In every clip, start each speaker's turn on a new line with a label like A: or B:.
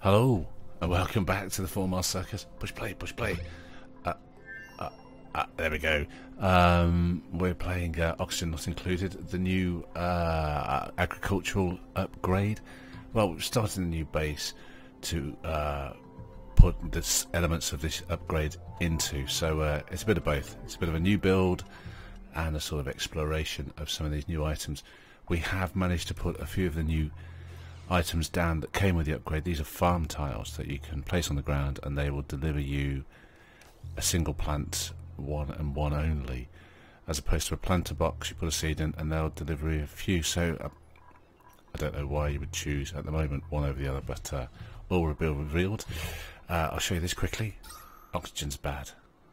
A: Hello, and welcome back to the 4 Mile Circus. Push play, push play. There we go. We're playing Oxygen Not Included, the new agricultural upgrade. Well, we've started a new base to put the elements of this upgrade into. So it's a bit of both. It's a bit of a new build and a sort of exploration of some of these new items. We have managed to put a few of the new items down that came with the upgrade. These are farm tiles that you can place on the ground, and they will deliver you a single plant, one and one only, as opposed to a planter box. You put a seed in and they'll deliver you a few. So I don't know why you would choose at the moment one over the other, but all will be revealed. I'll show you this quickly. Oxygen's bad.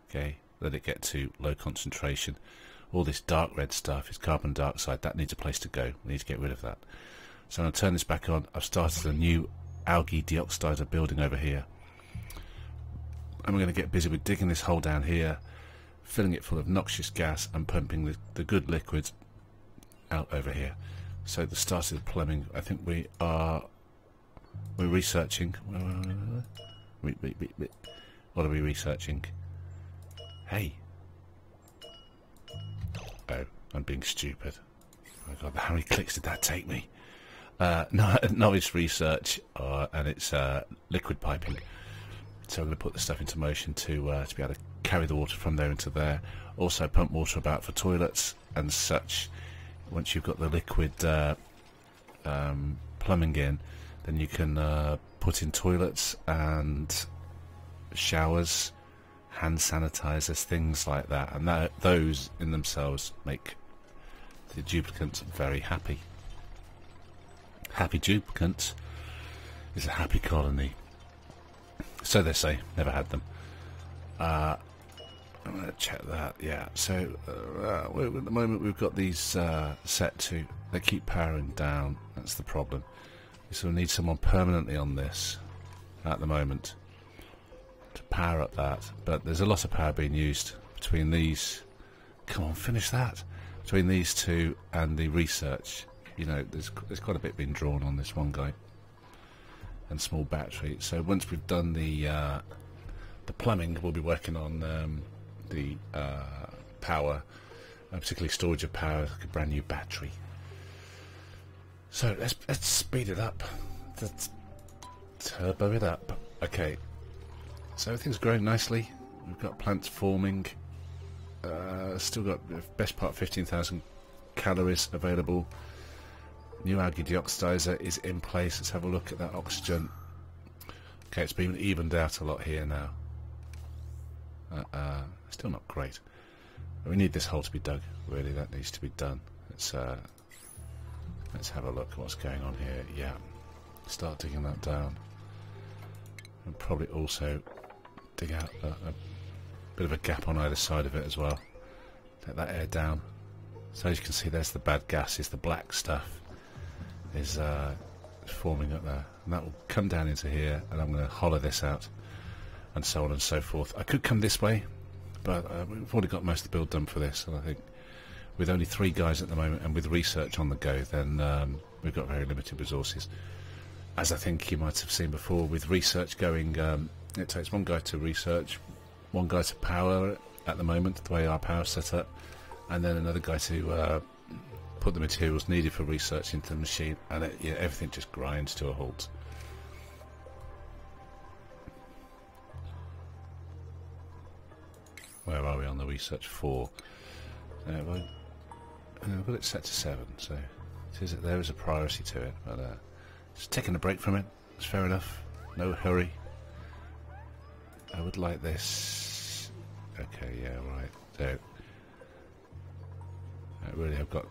A: Okay, let it get to low concentration. All this dark red stuff is carbon dioxide. That needs a place to go. We need to get rid of that. So I'm going to turn this back on. I've started a new algae deoxidizer building over here. And we're going to get busy with digging this hole down here, filling it full of noxious gas and pumping the good liquids out over here. So at the start of the plumbing, I think we're researching. What are we researching? Hey. Oh, I'm being stupid. Oh my god, how many clicks did that take me? No, it's research, and it's liquid piping. So I'm going to put the stuff into motion to be able to carry the water from there into there. Also pump water about for toilets and such. Once you've got the liquid plumbing in, then you can put in toilets and showers, hand sanitizers, things like that. And those in themselves make the duplicants very happy. Happy duplicant is a happy colony. So they say. Never had them. I'm going to check that. Yeah. So at the moment we've got these set to. They keep powering down. That's the problem. So we need someone permanently on this at the moment to power up that. But there's a lot of power being used between these. Come on, finish that. Between these two and the research. You know, there's quite a bit being drawn on this one guy, and small battery. So once we've done the plumbing, we'll be working on the power, particularly storage of power, like a brand new battery. So let's speed it up. Let's turbo it up. Okay. So everything's growing nicely. We've got plants forming. Still got the best part 15,000 calories available. New algae deoxidizer is in place. Let's have a look at that oxygen. Okay, it's been evened out a lot here now. Still not great. We need this hole to be dug. Really, that needs to be done. Let's have a look at what's going on here. Yeah, start digging that down, and probably also dig out a bit of a gap on either side of it as well. Let that air down. So as you can see, there's the bad gases, the black stuff is forming up there, and that will come down into here, and I'm going to hollow this out, and so on and so forth. I could come this way, but we've already got most of the build done for this, and I think with only 3 guys at the moment and with research on the go, then we've got very limited resources. As I think you might have seen before, with research going, it takes 1 guy to research, 1 guy to power it at the moment, the way our power's set up, and then another guy to put the materials needed for research into the machine, and everything just grinds to a halt. Where are we on the research 4? We've got it set to 7, so there is a priority to it, but just taking a break from it. It's fair enough. No hurry. I would like this. Okay, yeah, right. So I really have got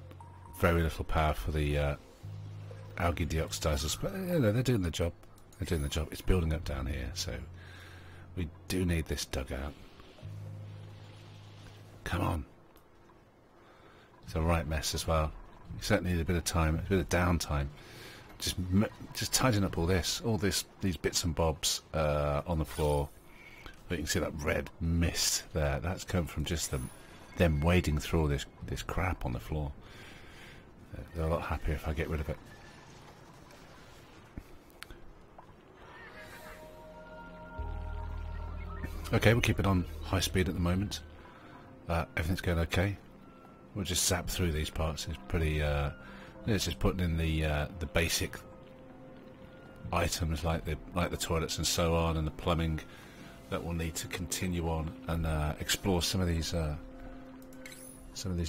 A: very little power for the algae deoxidizers, but they're doing the job. They're doing the job. It's building up down here, so we do need this dug out. Come on. It's a right mess as well. You certainly need a bit of time, a bit of downtime. Just tidying up all these bits and bobs on the floor. But you can see that red mist there. That's come from just them wading through all this crap on the floor. They're a lot happier if I get rid of it. Okay, we'll keep it on high speed at the moment. Everything's going okay. We'll just zap through these parts. It's pretty. It's just putting in the basic items like the toilets and so on, and the plumbing that we'll need to continue on and explore some of these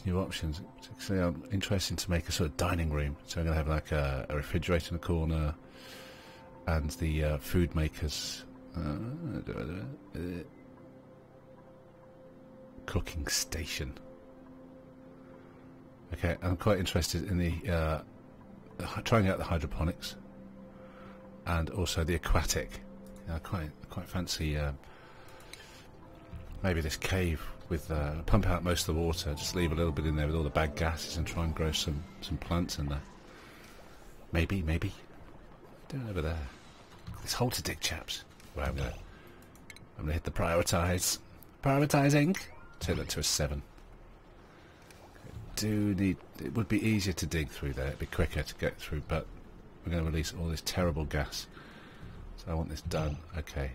A: new options. It's actually interesting to make a sort of dining room. So I'm going to have like a refrigerator in the corner, and the food makers. Cooking station. Okay, I'm quite interested in the trying out the hydroponics and also the aquatic. I quite fancy maybe this cave with pump out most of the water, just leave a little bit in there with all the bad gases and try and grow some plants in there. Maybe do it over there. This hole to dig, chaps. Well, I'm gonna hit the prioritizing. Take that to a 7. It would be easier to dig through there. It'd be quicker to get through, but we're going to release all this terrible gas. So I want this done. Okay.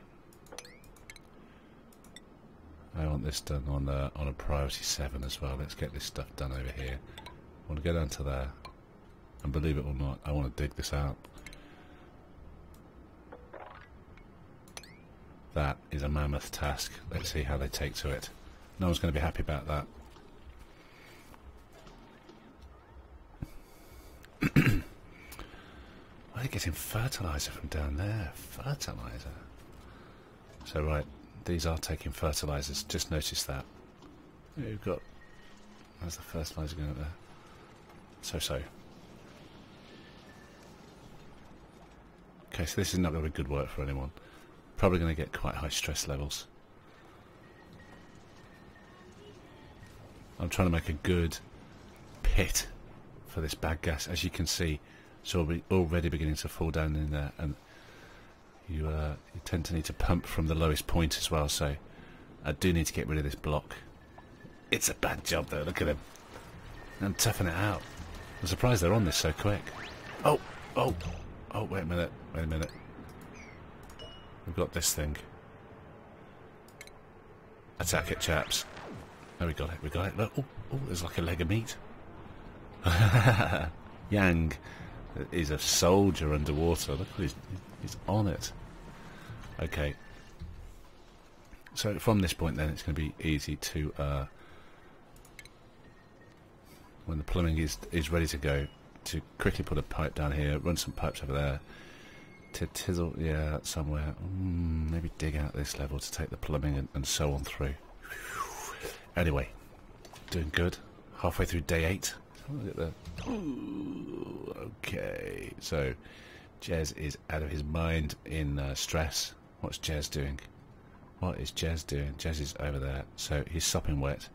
A: I want this done on a priority 7 as well. Let's get this stuff done over here. I want to go down to there, and believe it or not, I want to dig this out. That is a mammoth task. Let's see how they take to it. No one's going to be happy about that. Why are they getting fertilizer from down there? Fertilizer. So right, these are taking fertilizers. Just noticed that. We've got. Where's the fertilizer going up there? So. Okay, so this is not going to be good work for anyone. Probably going to get quite high stress levels. I'm trying to make a good pit for this bad gas. As you can see, it's already beginning to fall down in there, and you tend to need to pump from the lowest point as well. So I do need to get rid of this block. It's a bad job though. Look at them. And toughen it out. I'm surprised they're on this so quick. Oh! Wait a minute. We've got this thing. Attack it, chaps. Oh, we got it. Look, oh, there's like a leg of meat. Yang is a soldier underwater. Look, he's on it. Okay. So from this point then, it's going to be easy to, when the plumbing is ready to go, to quickly put a pipe down here, run some pipes over there, to tizzle, yeah, that's somewhere. Maybe dig out this level to take the plumbing and so on through. Anyway, doing good. Halfway through day 8. Look at that. Ooh, okay, so Jez is out of his mind in stress. What's Jez doing? Jez is over there. So he's sopping wet.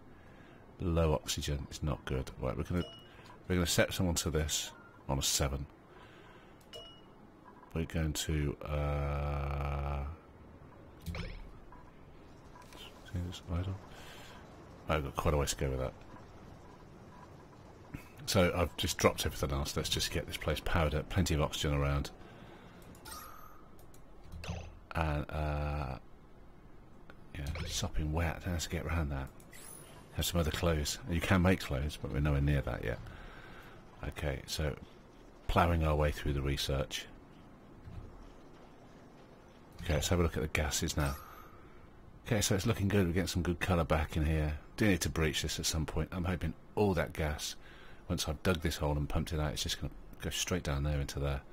A: Low oxygen is not good. Right, we're gonna set someone to this on a 7. We're going to see this idle. I've got quite a ways to go with that. So I've just dropped everything else. Let's just get this place powered up. Plenty of oxygen around. And yeah, sopping wet. How to get around that? Have some other clothes. You can make clothes, but we're nowhere near that yet. Okay, so ploughing our way through the research. Okay, let's have a look at the gases now. Okay, so it's looking good. We're getting some good colour back in here. Do need to breach this at some point. I'm hoping all that gas, once I've dug this hole and pumped it out, it's just going to go straight down there into there.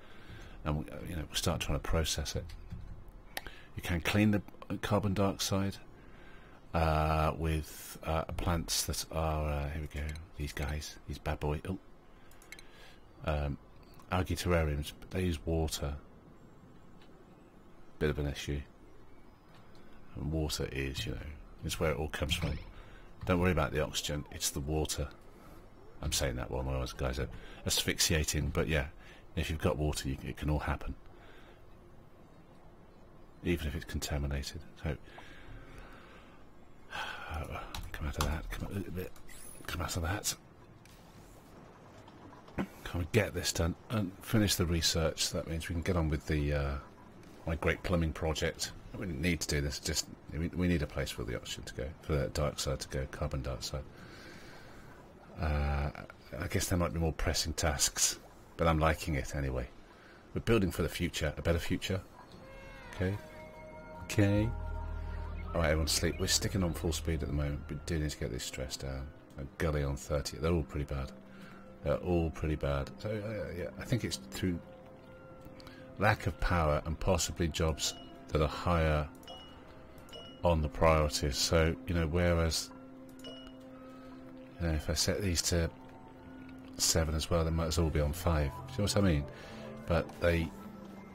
A: And we'll start trying to process it. You can clean the carbon dioxide with plants that are, here we go, these guys, these bad boys. Algae terrariums, but they use water. Bit of an issue. And water is, it's where it all comes from. Don't worry about the oxygen, it's the water. I'm saying that while my other guys are asphyxiating, but yeah, if you've got water, it can all happen. Even if it's contaminated. So, come out of that, come out of that. Can we get this done and finish the research? So that means we can get on with the my great plumbing project. We didn't need to do this. Just we need a place for the oxygen to go, for the dioxide to go, carbon dioxide. I guess there might be more pressing tasks, but I'm liking it anyway. We're building for the future, a better future. Okay. Okay. Alright, everyone sleep. We're sticking on full speed at the moment, but do need to get this stress down. A gully on 30. They're all pretty bad. They're all pretty bad. So, yeah, I think it's through lack of power and possibly jobs that are higher on the priorities. So, you know, whereas, you know, if I set these to 7 as well, they might as well be on 5. Do you know what I mean? But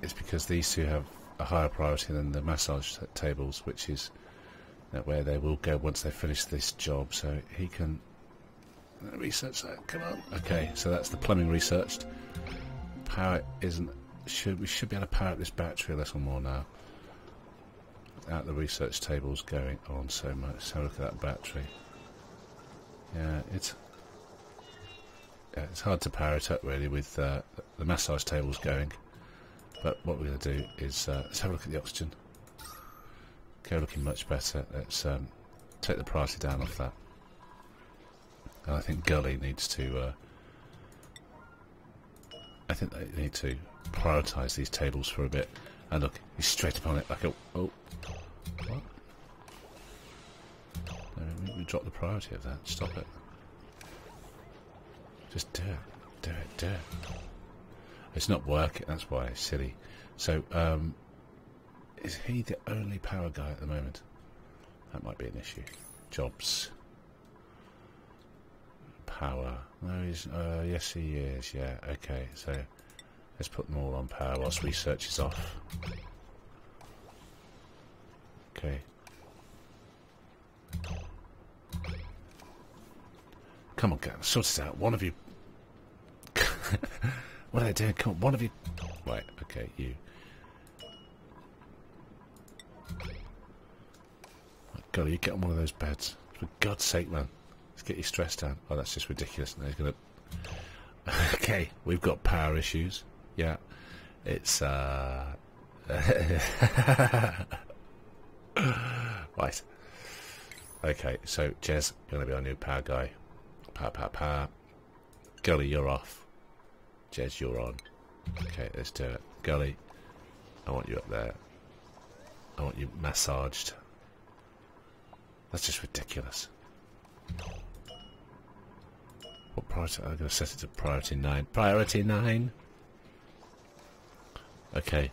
A: it's because these two have a higher priority than the massage tables, which is where they will go once they finish this job. So he can research that. Come on. Okay, so that's the plumbing researched. Power isn't. We should be able to power up this battery a little more now. Without the research tables going on so much. So look at that battery. Yeah, it's hard to power it up really with the massage tables going. But what we're going to do is let's have a look at the oxygen. Okay, looking much better. Let's take the priority down off that. And I think Gully needs to. I think they need to prioritise these tables for a bit. And look, he's straight upon it like a. Oh, what? No, we dropped the priority of that. Stop it. Just do it. Do it. Do it. It's not working, that's why it's silly. So, is he the only power guy at the moment? That might be an issue. Jobs. Power. No, he's, yes he is, yeah, okay, so let's put them all on power whilst research is off. Okay. Come on, guys, sort it out. One of you... What are they doing? Come on, one of you... Right, okay, you. My God, you get on one of those beds. For God's sake, man. Let's get your stress down. Oh, that's just ridiculous. Now he's going to... Okay, we've got power issues. Yeah. It's, Right. Okay, so, Jez, you're going to be our new power guy. Power. Gully, you're off. Jez, you're on. Okay, let's do it. Gully, I want you up there. I want you massaged. That's just ridiculous. What priority? I'm going to set it to priority 9. Priority 9? Okay.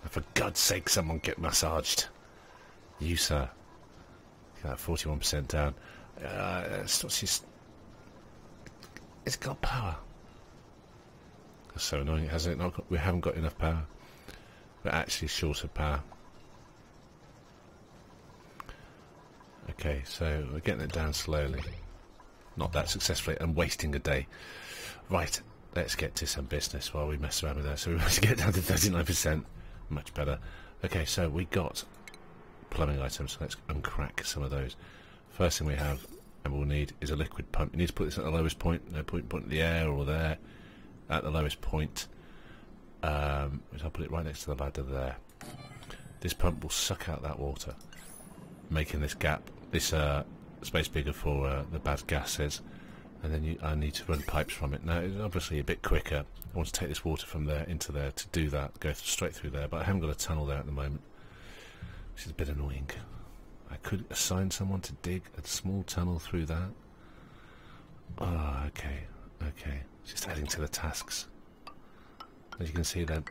A: For God's sake, someone get massaged. You, sir. Get that 41% down. It's got power. That's so annoying. Has it not got, we haven't got enough power. We're actually short of power. Okay, so we're getting it down slowly. Not that successfully, and wasting a day. Right, let's get to some business while we mess around with that. So we want to get down to 39%. Much better. Okay, so we got plumbing items. So let's uncrack some of those. First thing we have, and we'll need, is a liquid pump. You need to put this at the lowest point. No point putting the air or there. At the lowest point. I'll put it right next to the ladder there. This pump will suck out that water, making this gap, this space bigger for the bad gases, and then I need to run pipes from it. Now it's obviously a bit quicker. I want to take this water from there into there to do that, go straight through there, but I haven't got a tunnel there at the moment, which is a bit annoying. I could assign someone to dig a small tunnel through that. Oh, okay. Just adding to the tasks. As you can see, they're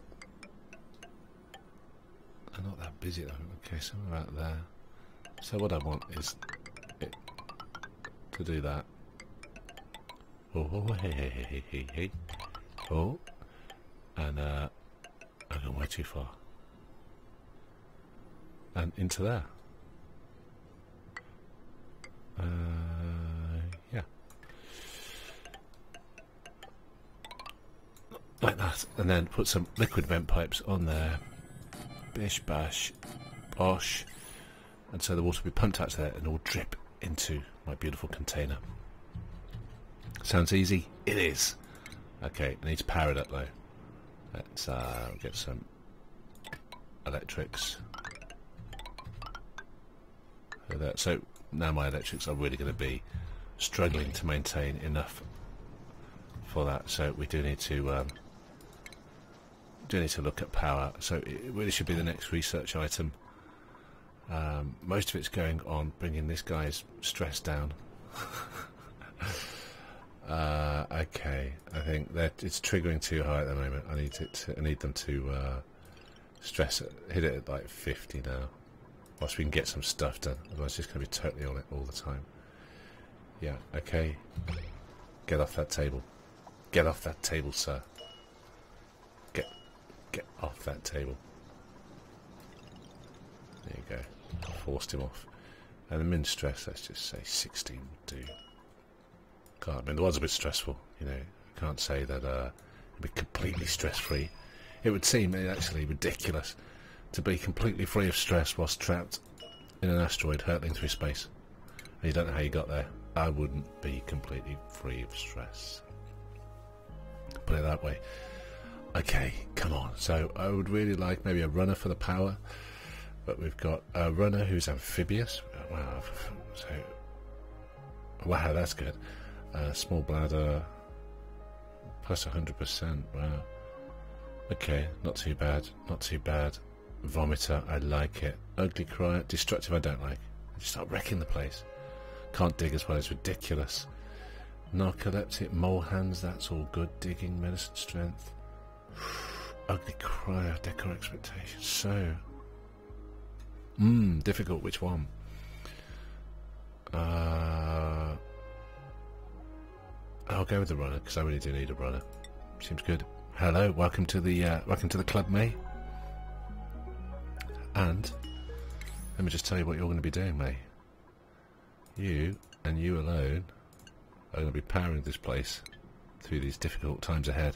A: not that busy though. Okay, so we're about there. So what I want is it to do that. Oh, hey. Oh, and I've gone way too far. And into there. Yeah. Like that, and then put some liquid vent pipes on there. Bish bash bosh, and so the water will be pumped out to there and it will drip into my beautiful container. Sounds easy? It is. Okay, I need to power it up though. Let's get some electrics. So now my electrics are really going to be struggling to maintain enough for that. So we do need to look at power. So it really should be the next research item. Most of it's going on bringing this guy's stress down. Okay, I think that it's triggering too high at the moment. I need them to hit it at like 50 now, whilst we can get some stuff done. Otherwise, it's just going to be totally on it all the time. Yeah, okay. Get off that table. Get off that table, sir. Get off that table. There you go. Forced him off. And the min stress, let's just say 16 would do. I mean, the was a bit stressful, you know. I can't say that it'd be completely stress-free. It would seem actually ridiculous to be completely free of stress whilst trapped in an asteroid hurtling through space. And you don't know how you got there. I wouldn't be completely free of stress. Put it that way. Okay, come on. So I would really like maybe a runner for the power. But we've got a runner who's amphibious. Wow. So, wow, that's good. Small bladder, plus 100%. Wow. Okay, not too bad. Not too bad. Vomiter, I like it. Ugly cry, destructive, I don't like. I just start wrecking the place. Can't dig as well, it's ridiculous. Narcoleptic, mole hands, that's all good. Digging, medicine strength. Ugly cry, decor expectation. So, difficult. Which one? I'll go with the runner because I really do need a runner. Seems good. Hello, welcome to the club, May. And let me just tell you what you're going to be doing, May. You and you alone are going to be powering this place through these difficult times ahead.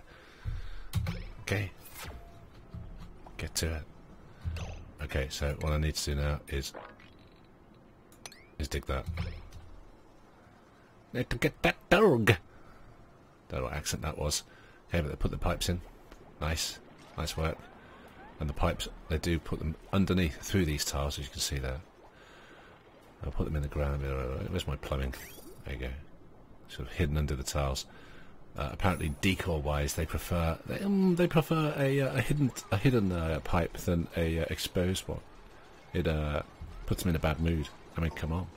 A: Okay, get to it. Okay, so what I need to do now is dig that. Need to get that dog. Don't know what accent that was. Okay, but they put the pipes in. Nice work. And the pipes, they do put them underneath through these tiles, as you can see there. I'll put them in the ground. Where's my plumbing? There you go. Sort of hidden under the tiles. Apparently, decor-wise, they prefer a hidden pipe than a exposed one. It puts them in a bad mood. I mean, come on.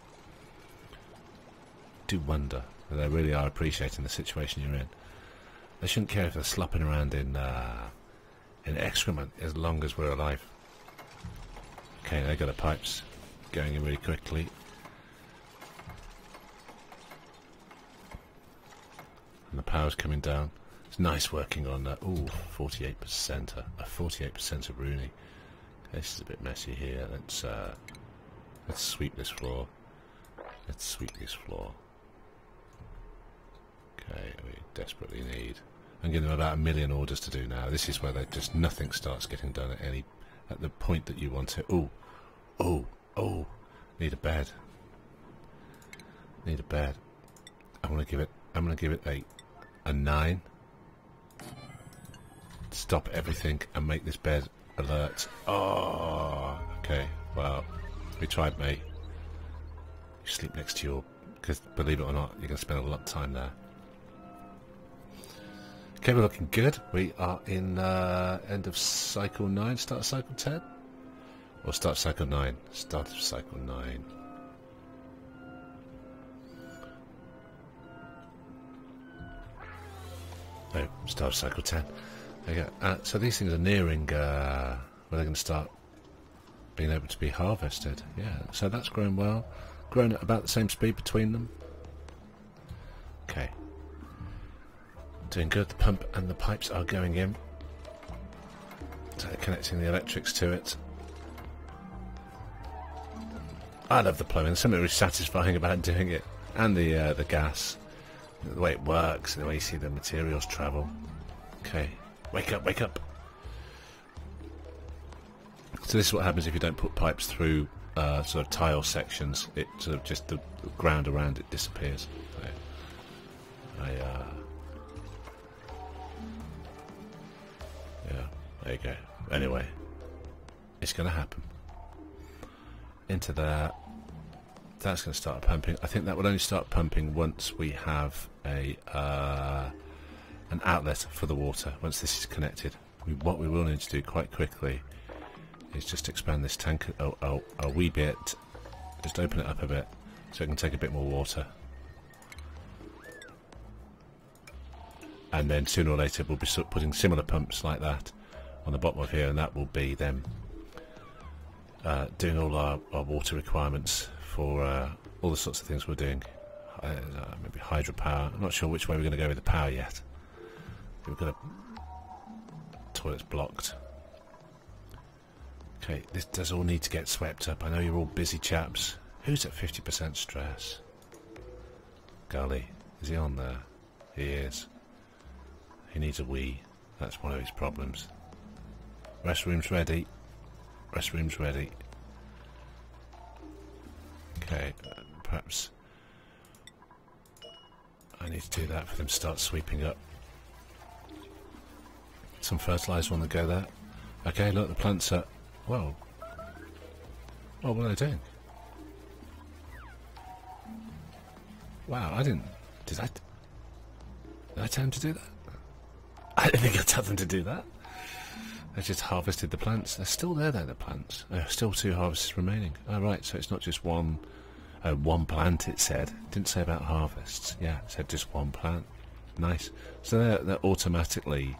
A: Do wonder that they really are appreciating the situation you're in. They shouldn't care if they're slopping around in excrement as long as we're alive. Okay, they got the pipes going in really quickly. And the power's coming down. It's nice working on that. Ooh, 48%. A 48% of Rooney. Okay, this is a bit messy here. Let's sweep this floor. Let's sweep this floor. Okay, we desperately need. I'm giving them about 1 million orders to do now. This is where they just nothing starts getting done at the point that you want it. Oh, need a bed. Need a bed. I'm gonna give it a 9. Stop everything and make this bed alert. Oh, okay. Well, we tried, mate. You sleep next to your, because believe it or not, you're gonna spend a lot of time there. Okay, we're looking good. We are in end of cycle 9, start of cycle 10? Or start of cycle 9? Start of cycle 9. No, start of cycle 10. Okay, so these things are nearing where they're going to start being able to be harvested. Yeah, so that's growing well. Growing at about the same speed between them. Okay. Doing good. The pump and the pipes are going in. So they're connecting the electrics to it. I love the plumbing. There's something really satisfying about doing it. And the gas. The way it works, and the way you see the materials travel. Okay. Wake up, wake up. So this is what happens if you don't put pipes through sort of tile sections. It sort of just the ground around it disappears. So, yeah, there you go. Anyway, it's going to happen. Into there. that's going to start pumping. I think that will only start pumping once we have a an outlet for the water. Once this is connected, what we will need to do quite quickly is just expand this tank a wee bit. Just open it up a bit so it can take a bit more water. And then sooner or later we'll be putting similar pumps like that on the bottom of here, and that will be them doing all our water requirements for all the sorts of things we're doing. Maybe hydropower. I'm not sure which way we're going to go with the power yet. We've got toilets blocked. Okay, this does all need to get swept up. I know you're all busy chaps. Who's at 50% stress? Golly, is he on there? He is. He needs a wee. That's one of his problems. Restroom's ready. Restroom's ready. Okay, perhaps I need to do that for them to start sweeping up. Some fertiliser on the go there. Okay, look, the plants are... Whoa. Oh, what are they doing? Wow, I didn't... Did I tell them to do that? I didn't think I told them to do that. I just harvested the plants. They're still there, the plants. There are still 2 harvests remaining. Oh, right, so it's not just one plant, it said. It didn't say about harvests. Yeah, it said just 1 plant. Nice. So they're automatically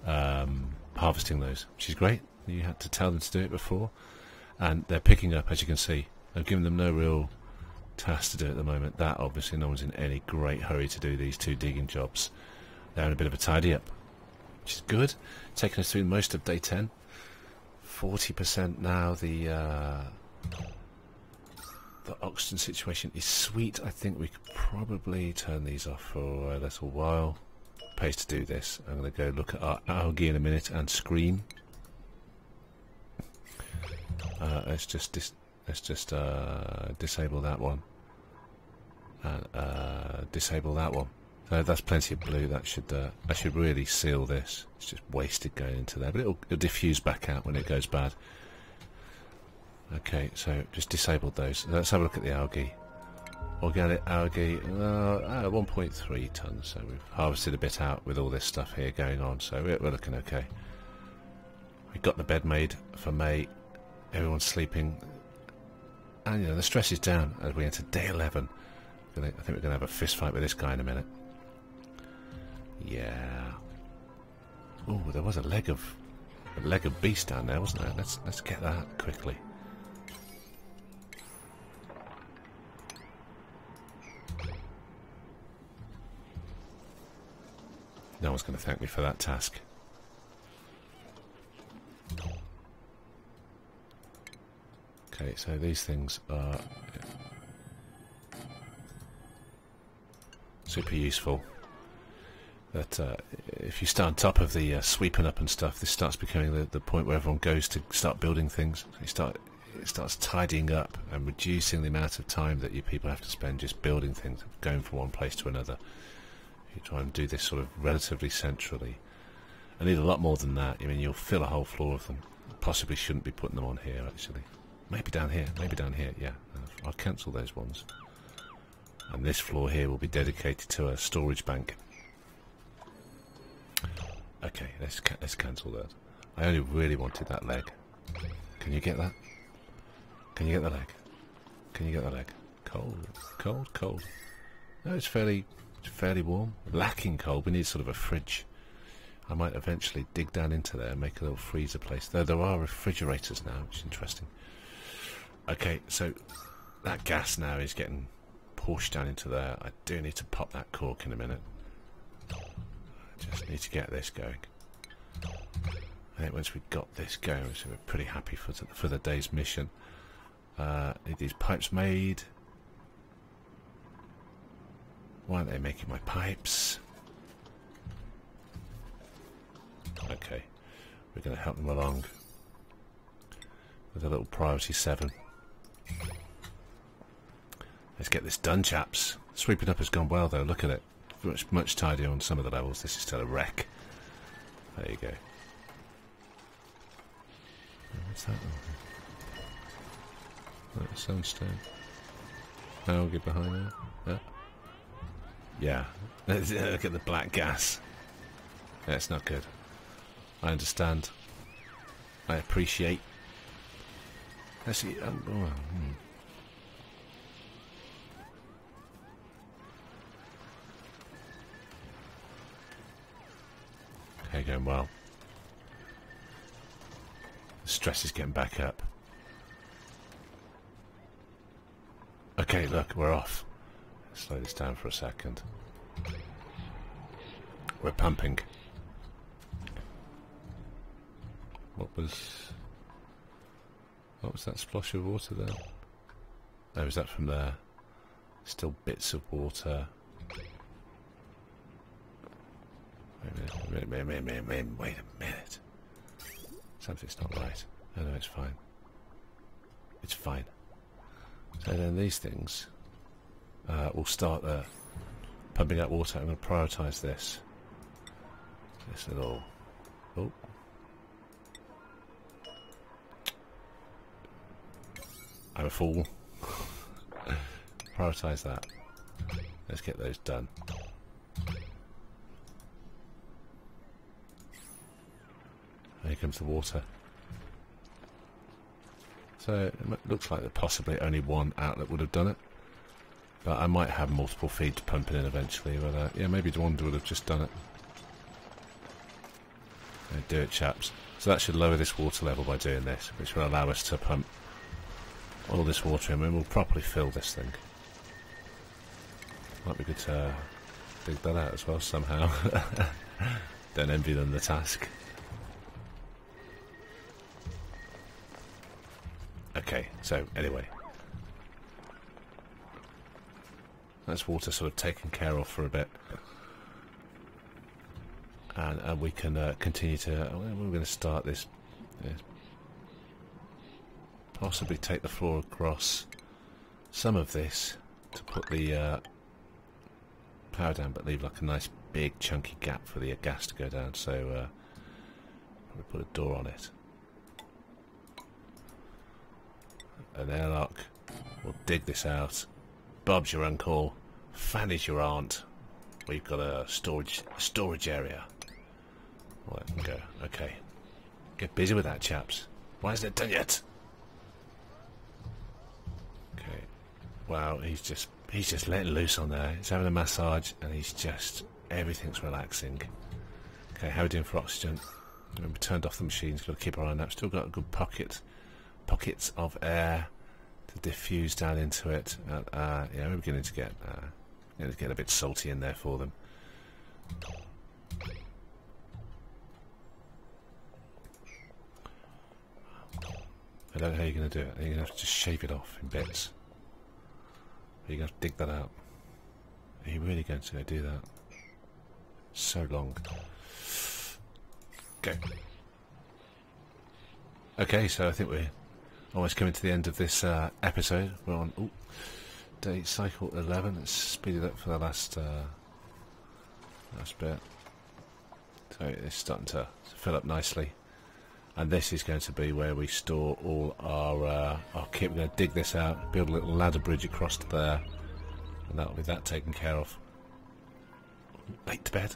A: harvesting those, which is great. You had to tell them to do it before. And they're picking up, as you can see. I've given them no real task to do at the moment. That, obviously, no one's in any great hurry to do these 2 digging jobs. They're in a bit of a tidy up, which is good. Taking us through most of day 10. 40% now. The oxygen situation is sweet. I think we could probably turn these off for a little while. Pays to do this. I'm going to go look at our algae in a minute and scream. Let's just disable that one and disable that one. So that's plenty of blue. That should really seal this. It's just wasted going into there, but it'll diffuse back out when it goes bad. Okay, so just disabled those. Let's have a look at the algae. Organic algae, 1.3 tons. So we've harvested a bit out with all this stuff here going on. So we're looking okay. We've got the bed made for May. Everyone's sleeping, and the stress is down as we enter day 11. I think we're going to have a fist fight with this guy in a minute. Yeah. Oh, there was a leg of beast down there, wasn't there? Let's get that quickly. No one's going to thank me for that task. Okay, so these things are super useful. That if you start on top of the sweeping up and stuff, this starts becoming the point where everyone goes to start building things. So it starts tidying up and reducing the amount of time that you people have to spend just building things, going from one place to another. You try and do this sort of relatively centrally. I need a lot more than that. I mean, you'll fill a whole floor of them. Possibly shouldn't be putting them on here, actually. Maybe down here, yeah. I'll cancel those ones. And this floor here will be dedicated to a storage bank. Okay, let's cancel that. I only really wanted that leg. Can you get that? Can you get the leg? Can you get the leg? Cold, cold, cold. No, it's fairly warm. Lacking cold. We need sort of a fridge. I might eventually dig down into there and make a little freezer place. Though there are refrigerators now, which is interesting. Okay, so that gas now is getting pushed down into there. I do need to pop that cork in a minute. I just need to get this going. I think once we've got this going, so we're pretty happy for the day's mission. Need these pipes made. Why aren't they making my pipes? Okay, we're going to help them along with a little priority 7. Let's get this done, chaps. Sweeping up has gone well, though. Look at it. Much tidier on some of the levels. This is still a wreck. There you go. What's that? Oh, sunstone. I'll get behind there. Yeah. Look at the black gas. Yeah, it's not good. I understand. I appreciate. Actually, Okay, going well. The stress is getting back up. Okay, look, we're off. Slow this down for a second. We're pumping. What was that splosh of water there? Oh, is that from there? Still bits of water. Wait a minute. Something's not right. Oh no, it's fine. It's fine. So then these things will start pumping out water. I'm going to prioritise this. This little... Oh. I'm a fool. Prioritise that. Let's get those done. Here comes the water. So it looks like that possibly only one outlet would have done it. But I might have multiple feeds pumping in eventually. But yeah, maybe one would have just done it. Okay, do it, chaps. So that should lower this water level by doing this, which will allow us to pump all this water in, and we'll properly fill this thing. Might be good to dig that out as well somehow. Don't envy them the task. Okay, so anyway, that's water sort of taken care of for a bit, and we can continue to. We're going to start this. Possibly take the floor across some of this to put the power down, but leave like a nice big chunky gap for the gas to go down. So probably put a door on it. An airlock. We'll dig this out. Bob's your uncle. Fanny's your aunt. We've got a storage area. Let them go. Okay. Get busy with that, chaps. Why isn't it done yet? Okay. Wow, he's just letting loose on there. He's having a massage, and everything's relaxing. Okay, how are we doing for oxygen? We turned off the machines. Got to keep our eye on that. Still got a good pockets of air to diffuse down into it. Yeah, we're beginning to get a bit salty in there for them. I don't know how you're going to do it. You're going to have to just shave it off in bits. Are you going to have to dig that out? Are you really going to do that? So long. Go. Okay, so I think we're almost coming to the end of this episode. We're on day cycle 11. Let's speed it up for the last bit. So it's starting to fill up nicely, and this is going to be where we store all our kit. We're going to dig this out, build a little ladder bridge across to there, and that'll be that taken care of. Late to bed.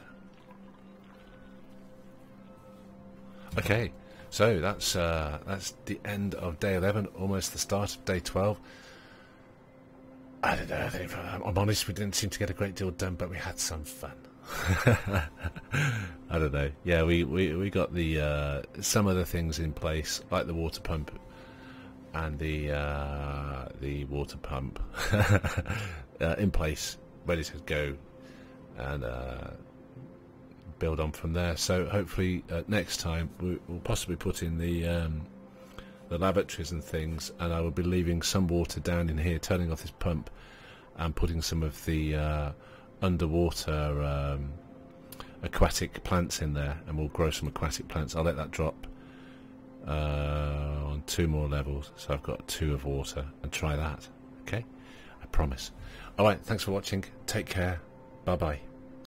A: Okay. So that's the end of day 11, almost the start of day 12. I don't know. I think, I'm honest, we didn't seem to get a great deal done, but we had some fun. I don't know. Yeah, we got the some of the things in place, like the water pump and the water pump in place, ready to go, and build on from there. So hopefully next time we'll possibly put in the lavatories and things, and I will be leaving some water down in here, turning off this pump and putting some of the underwater aquatic plants in there, and we'll grow some aquatic plants. I'll let that drop on 2 more levels, so I've got 2 of water, and try that. Okay, I promise. Alright, thanks for watching. Take care. Bye bye.